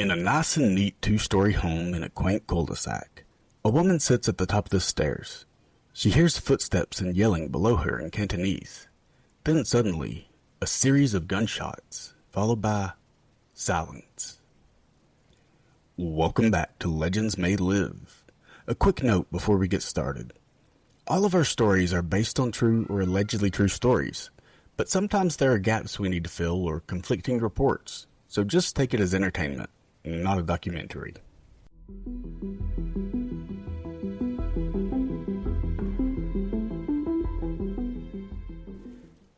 In a nice and neat two-story home in a quaint cul-de-sac, a woman sits at the top of the stairs. She hears footsteps and yelling below her in Cantonese. Then suddenly, a series of gunshots, followed by silence. Welcome back to Legends May Live. A quick note before we get started. All of our stories are based on true or allegedly true stories, but sometimes there are gaps we need to fill or conflicting reports, so just take it as entertainment, not a documentary.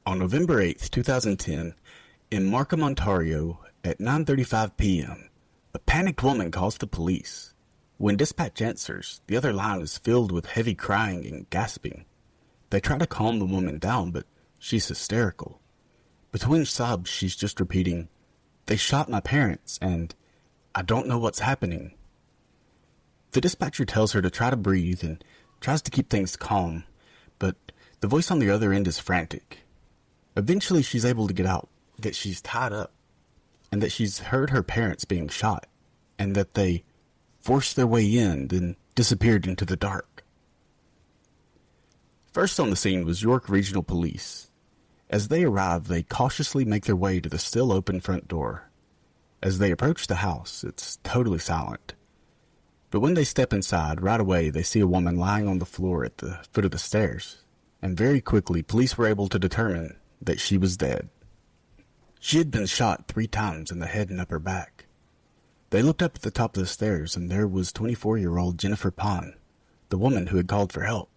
On November 8th, 2010, in Markham, Ontario, at 9:35 p.m., a panicked woman calls the police. When dispatch answers, the other line is filled with heavy crying and gasping. They try to calm the woman down, but she's hysterical. Between sobs, she's just repeating, "They shot my parents, and I don't know what's happening." The dispatcher tells her to try to breathe and tries to keep things calm, but the voice on the other end is frantic. Eventually, she's able to get out that she's tied up, and that she's heard her parents being shot, and that they forced their way in, then disappeared into the dark. First on the scene was York Regional Police. As they arrive, they cautiously make their way to the still open front door. As they approach the house, it's totally silent. But when they step inside, right away they see a woman lying on the floor at the foot of the stairs, and very quickly police were able to determine that she was dead. She had been shot 3 times in the head and upper back. They looked up at the top of the stairs, and there was 24-year-old Jennifer Pan, the woman who had called for help.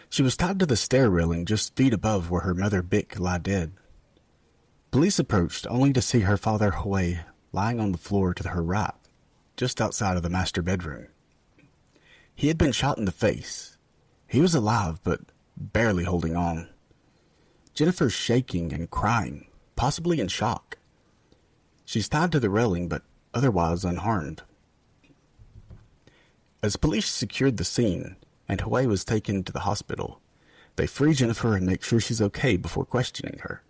She was tied to the stair railing just feet above where her mother Bick lay dead. Police approached only to see her father Hue lying on the floor to her right, just outside of the master bedroom. He had been shot in the face. He was alive, but barely holding on. Jennifer's shaking and crying, possibly in shock. She's tied to the railing, but otherwise unharmed. As police secured the scene, and Hue was taken to the hospital, they free Jennifer and make sure she's okay before questioning her.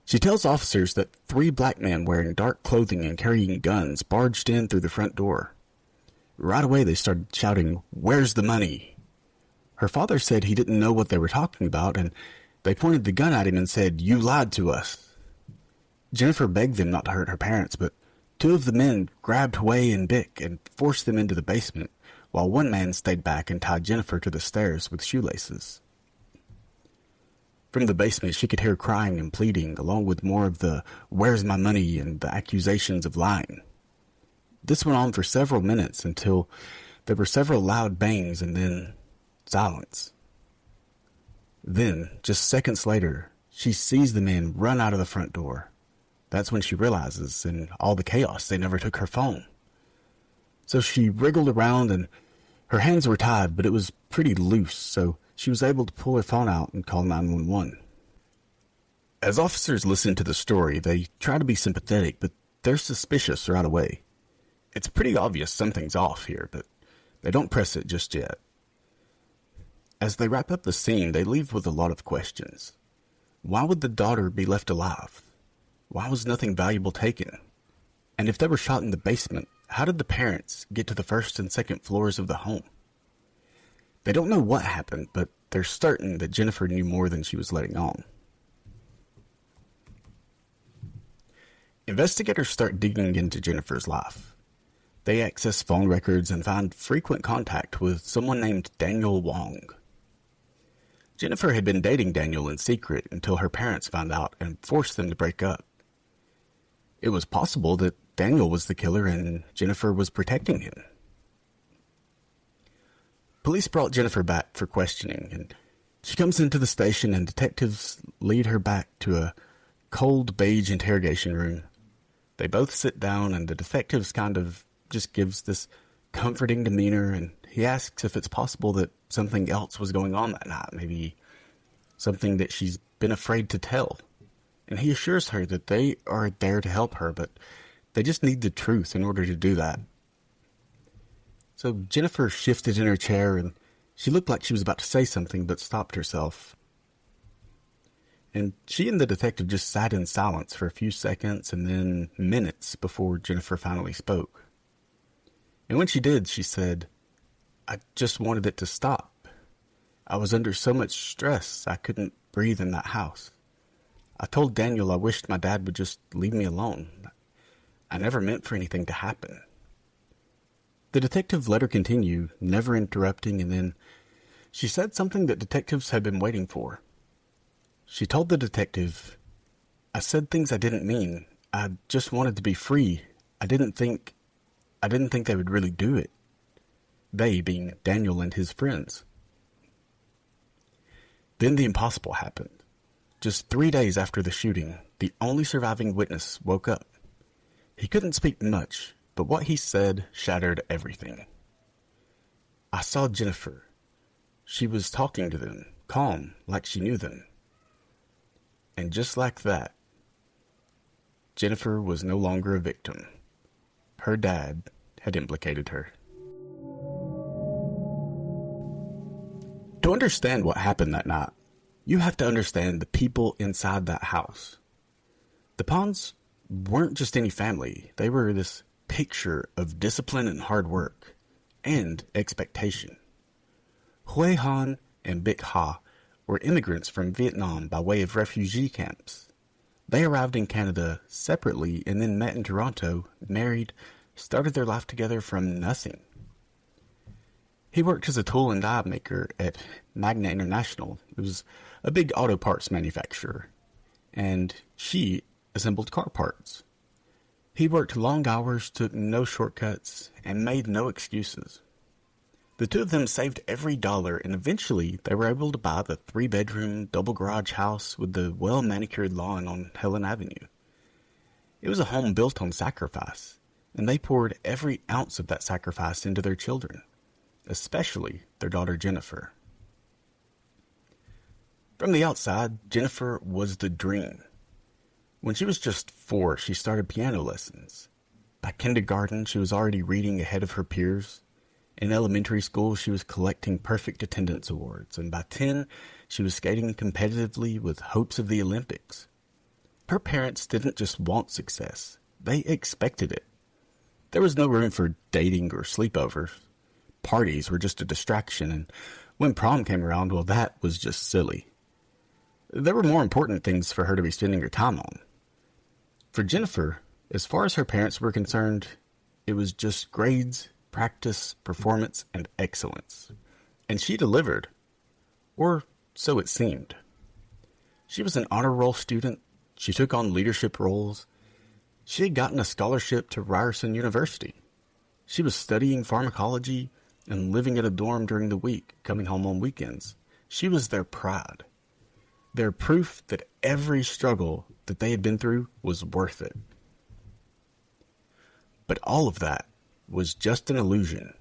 She tells officers that 3 black men wearing dark clothing and carrying guns barged in through the front door. Right away they started shouting, "Where's the money?" Her father said he didn't know what they were talking about, and they pointed the gun at him and said, "You lied to us." Jennifer begged them not to hurt her parents, but 2 of the men grabbed Hue and Bick and forced them into the basement, while one man stayed back and tied Jennifer to the stairs with shoelaces. From the basement, she could hear crying and pleading, along with more of the "where's my money" and the accusations of lying. This went on for several minutes until there were several loud bangs and then silence. Then, just seconds later, she sees the men run out of the front door. That's when she realizes, in all the chaos, they never took her phone. So she wriggled around, and her hands were tied, but it was pretty loose, so she was able to pull her phone out and call 911. As officers listen to the story, they try to be sympathetic, but they're suspicious right away. It's pretty obvious something's off here, but they don't press it just yet. As they wrap up the scene, they leave with a lot of questions. Why would the daughter be left alive? Why was nothing valuable taken? And if they were shot in the basement, how did the parents get to the first and second floors of the home? They don't know what happened, but they're certain that Jennifer knew more than she was letting on. Investigators start digging into Jennifer's life. They access phone records and find frequent contact with someone named Daniel Wong. Jennifer had been dating Daniel in secret until her parents found out and forced them to break up. It was possible that Daniel was the killer and Jennifer was protecting him. Police brought Jennifer back for questioning, and she comes into the station and detectives lead her back to a cold beige interrogation room. They both sit down, and the detectives kind of just gives this comforting demeanor, and he asks if it's possible that something else was going on that night, maybe something that she's been afraid to tell. And he assures her that they are there to help her, but they just need the truth in order to do that. So Jennifer shifted in her chair, and she looked like she was about to say something, but stopped herself. and she and the detective just sat in silence for a few seconds and then minutes before Jennifer finally spoke. And when she did, she said, "I just wanted it to stop. I was under so much stress I couldn't breathe in that house. I told Daniel I wished my dad would just leave me alone. I never meant for anything to happen." The detective let her continue, never interrupting, and then she said something that detectives had been waiting for. She told the detective, "I said things I didn't mean. I just wanted to be free. I didn't think they would really do it." They being Daniel and his friends. Then the impossible happened. Just 3 days after the shooting, the only surviving witness woke up. He couldn't speak much, but what he said shattered everything. "I saw Jennifer. She was talking to them, calm, like she knew them." And just like that, Jennifer was no longer a victim. Her dad had implicated her. To understand what happened that night, you have to understand the people inside that house. The Pans weren't just any family. They were this picture of discipline and hard work and expectation. Hue Han and Bick Ha were immigrants from Vietnam by way of refugee camps. They arrived in Canada separately and then met in Toronto, married, started their life together from nothing. He worked as a tool and die maker at Magna International. It was a big auto parts manufacturer, and she assembled car parts. He worked long hours, took no shortcuts, and made no excuses. The two of them saved every dollar, and eventually they were able to buy the 3-bedroom, double garage house with the well-manicured lawn on Helen Avenue. It was a home built on sacrifice, and they poured every ounce of that sacrifice into their children, especially their daughter Jennifer. From the outside, Jennifer was the dream. When she was just 4, she started piano lessons. By kindergarten, she was already reading ahead of her peers. In elementary school, she was collecting perfect attendance awards, and by 10, she was skating competitively with hopes of the Olympics. Her parents didn't just want success, they expected it. There was no room for dating or sleepovers. Parties were just a distraction, and when prom came around, well, that was just silly. There were more important things for her to be spending her time on. For Jennifer, as far as her parents were concerned, it was just grades, practice, performance, and excellence. And she delivered. Or so it seemed. She was an honor roll student. She took on leadership roles. She had gotten a scholarship to Ryerson University. She was studying pharmacology and living at a dorm during the week, coming home on weekends. She was their pride. Their proof that every struggle that they had been through was worth it. But all of that was just an illusion.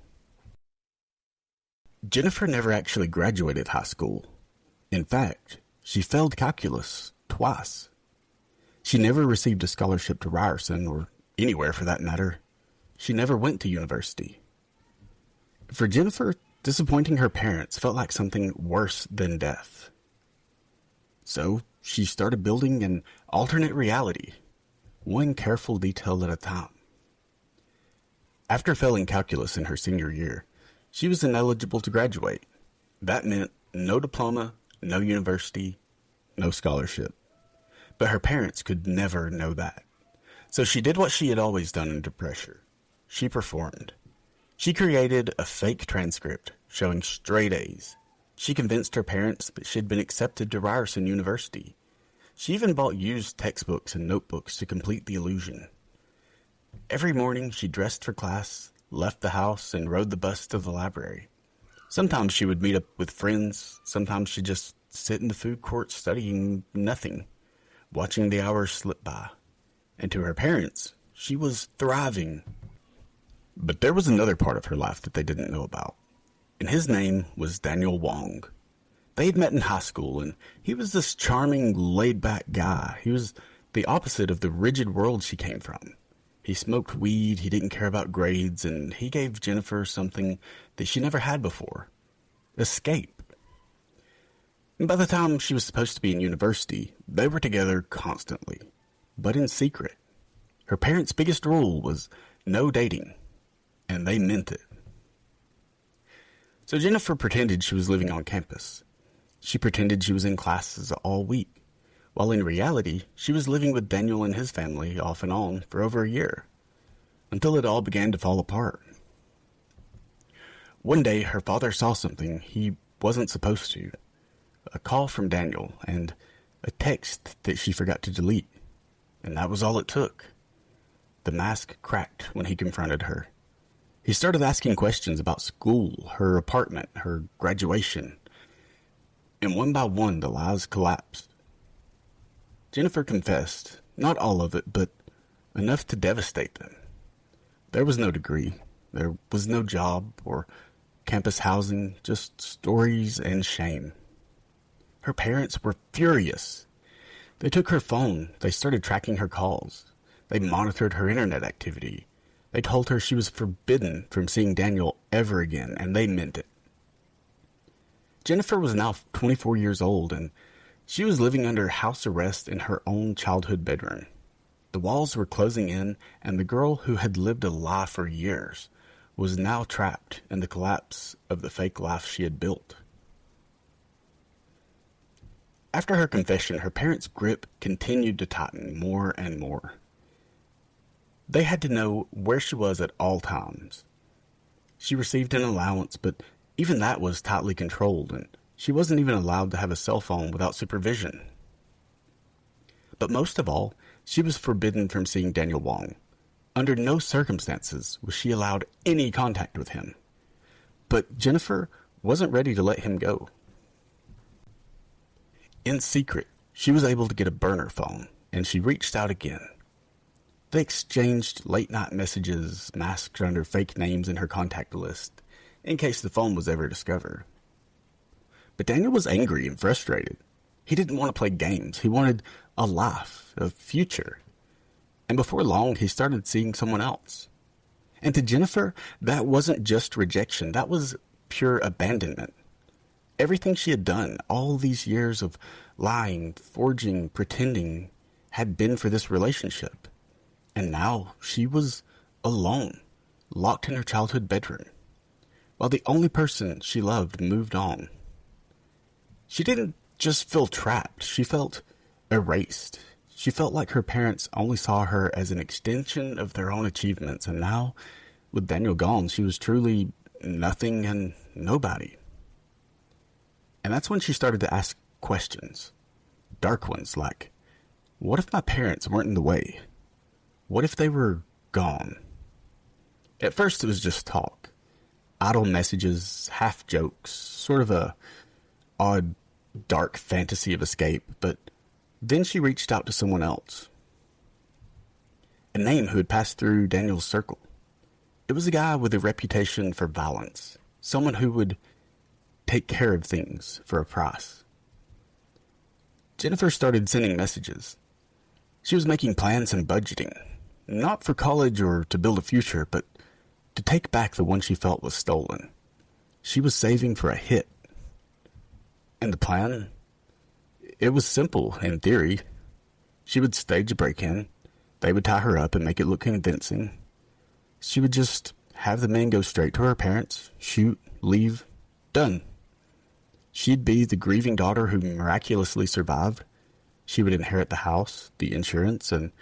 Jennifer never actually graduated high school. In fact, she failed calculus twice. She never received a scholarship to Ryerson, or anywhere for that matter. She never went to university. For Jennifer, disappointing her parents felt like something worse than death. So she started building an alternate reality, one careful detail at a time. After failing calculus in her senior year, she was ineligible to graduate. That meant no diploma, no university, no scholarship. But her parents could never know that. So she did what she had always done under pressure. She performed. She created a fake transcript showing straight A's. She convinced her parents that she had been accepted to Ryerson University. She even bought used textbooks and notebooks to complete the illusion. Every morning she dressed for class, left the house, and rode the bus to the library. Sometimes she would meet up with friends. Sometimes she'd just sit in the food court studying nothing, watching the hours slip by. And to her parents, she was thriving. But there was another part of her life that they didn't know about, and his name was Daniel Wong. They had met in high school, and he was this charming, laid-back guy. He was the opposite of the rigid world she came from. He smoked weed, he didn't care about grades, and he gave Jennifer something that she never had before: escape. And by the time she was supposed to be in university, they were together constantly, but in secret. Her parents' biggest rule was no dating, and they meant it. So Jennifer pretended she was living on campus. She pretended she was in classes all week, while in reality, she was living with Daniel and his family off and on for over a year, until it all began to fall apart. One day, her father saw something he wasn't supposed to. A call from Daniel and a text that she forgot to delete. And that was all it took. The mask cracked when he confronted her. He started asking questions about school, her apartment, her graduation. And one by one, the lies collapsed. Jennifer confessed, not all of it, but enough to devastate them. There was no degree. There was no job or campus housing, just stories and shame. Her parents were furious. They took her phone. They started tracking her calls. They monitored her internet activity. They told her she was forbidden from seeing Daniel ever again, and they meant it. Jennifer was now 24 years old, and she was living under house arrest in her own childhood bedroom. The walls were closing in, and the girl who had lived a lie for years was now trapped in the collapse of the fake life she had built. After her confession, her parents' grip continued to tighten more and more. They had to know where she was at all times. She received an allowance, but even that was tightly controlled, and she wasn't even allowed to have a cell phone without supervision. But most of all, she was forbidden from seeing Daniel Wong. Under no circumstances was she allowed any contact with him. But Jennifer wasn't ready to let him go. In secret, she was able to get a burner phone, and she reached out again. They exchanged late-night messages masked under fake names in her contact list, in case the phone was ever discovered. But Daniel was angry and frustrated. He didn't want to play games. He wanted a life, a future. And before long, he started seeing someone else. And to Jennifer, that wasn't just rejection. That was pure abandonment. Everything she had done, all these years of lying, forging, pretending, had been for this relationship. And now she was alone, locked in her childhood bedroom, while the only person she loved moved on. She didn't just feel trapped. She felt erased. She felt like her parents only saw her as an extension of their own achievements, and now, with Daniel gone, she was truly nothing and nobody. And that's when she started to ask questions. Dark ones like, what if my parents weren't in the way? What if they were gone? At first it was just talk. Idle messages, half jokes, sort of a odd, dark fantasy of escape, but then she reached out to someone else. A name who had passed through Daniel's circle. It was a guy with a reputation for violence. Someone who would take care of things for a price. Jennifer started sending messages. She was making plans and budgeting. Not for college or to build a future, but to take back the one she felt was stolen. She was saving for a hit. And the plan? It was simple, in theory. She would stage a break-in. They would tie her up and make it look convincing. She would just have the men go straight to her parents, shoot, leave, done. She'd be the grieving daughter who miraculously survived. She would inherit the house, the insurance, and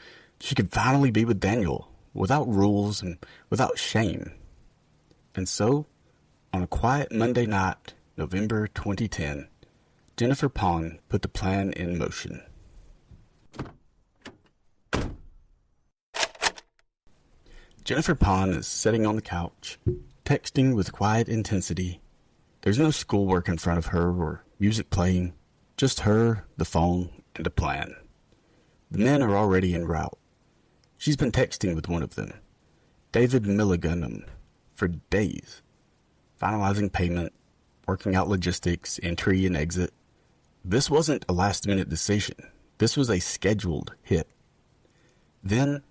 she could finally be with Daniel, without rules and without shame. And so, on a quiet Monday night, November 2010, Jennifer Pan put the plan in motion. Jennifer Pan is sitting on the couch, texting with quiet intensity. There's no schoolwork in front of her or music playing, just her, the phone, and a plan. The men are already en route. She's been texting with one of them, David Milligan, for days, finalizing payment, working out logistics, entry and exit. This wasn't a last-minute decision. This was a scheduled hit. Then,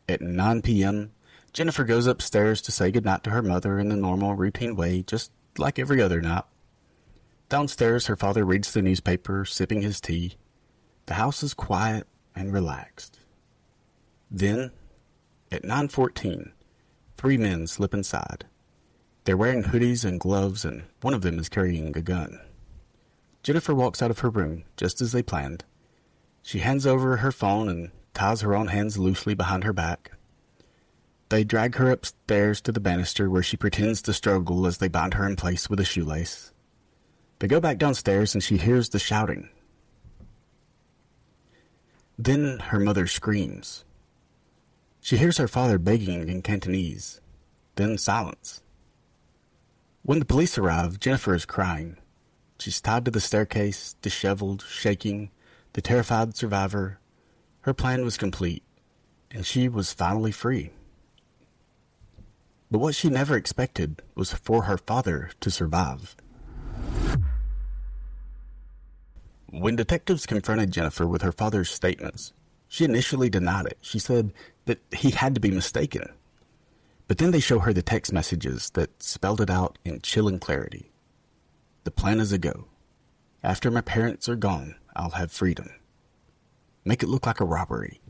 at 9 p.m., Jennifer goes upstairs to say goodnight to her mother in the normal, routine way, just like every other night. Downstairs, her father reads the newspaper, sipping his tea. The house is quiet and relaxed. Then, at 9:14, 3 men slip inside. They're wearing hoodies and gloves, and one of them is carrying a gun. Jennifer walks out of her room, just as they planned. She hands over her phone and ties her own hands loosely behind her back. They drag her upstairs to the banister, where she pretends to struggle as they bind her in place with a shoelace. They go back downstairs, and she hears the shouting. Then her mother screams. She hears her father begging in Cantonese. Then silence. When the police arrive, Jennifer is crying. She's tied to the staircase, disheveled, shaking, the terrified survivor. Her plan was complete, and she was finally free. But what she never expected was for her father to survive. When detectives confronted Jennifer with her father's statements, she initially denied it. She said that he had to be mistaken. But then they show her the text messages that spelled it out in chilling clarity. The plan is a go. After my parents are gone, I'll have freedom. Make it look like a robbery.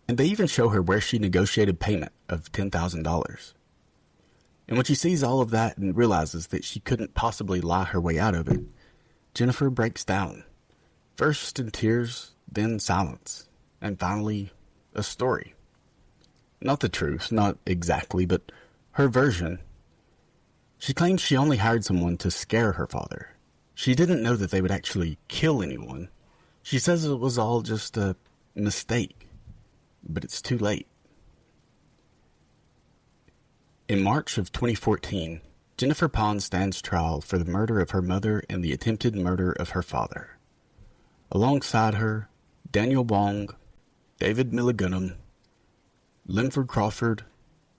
And they even show her where she negotiated payment of $10,000. And when she sees all of that and realizes that she couldn't possibly lie her way out of it, Jennifer breaks down. First in tears, then silence, and finally, a story. Not the truth, not exactly, but her version. She claims she only hired someone to scare her father. She didn't know that they would actually kill anyone. She says it was all just a mistake, but it's too late. In March of 2014, Jennifer Pan stands trial for the murder of her mother and the attempted murder of her father. Alongside her, Daniel Wong, David Milligunum, Linford Crawford,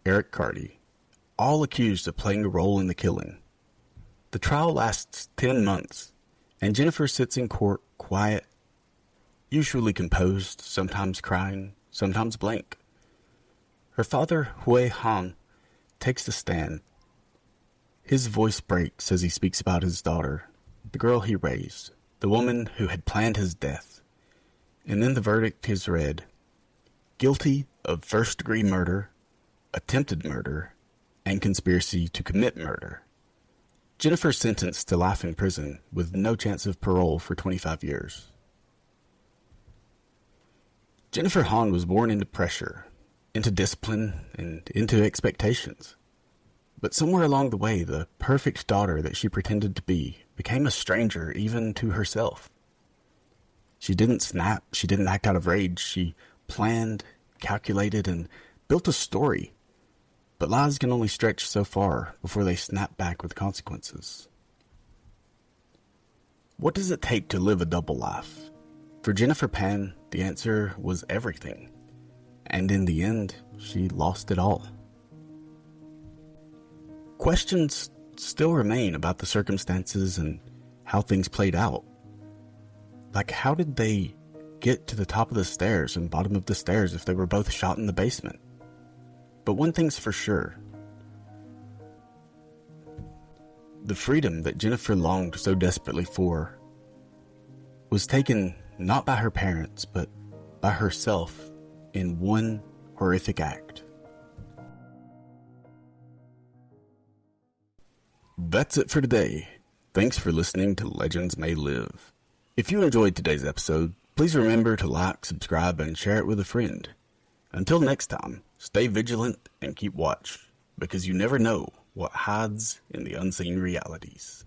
Eric Carty, all accused of playing a role in the killing. The trial lasts 10 months, and Jennifer sits in court quiet, usually composed, sometimes crying, sometimes blank. Her father, Hue Han, takes the stand. His voice breaks as he speaks about his daughter, the girl he raised, the woman who had planned his death. And then the verdict is read: guilty of first-degree murder, attempted murder, and conspiracy to commit murder. Jennifer sentenced to life in prison with no chance of parole for 25 years. Jennifer Han was born into pressure, into discipline, and into expectations. But somewhere along the way, the perfect daughter that she pretended to be became a stranger even to herself. She didn't snap, she didn't act out of rage, she planned, calculated, and built a story. But lies can only stretch so far before they snap back with consequences. What does it take to live a double life? For Jennifer Pan, the answer was everything. And in the end, she lost it all. Questions still remain about the circumstances and how things played out. Like, how did they get to the top of the stairs and bottom of the stairs if they were both shot in the basement? But one thing's for sure. The freedom that Jennifer longed so desperately for was taken not by her parents, but by herself in one horrific act. That's it for today. Thanks for listening to Legends May Live. If you enjoyed today's episode, please remember to like, subscribe, and share it with a friend. Until next time, stay vigilant and keep watch, because you never know what hides in the unseen realities.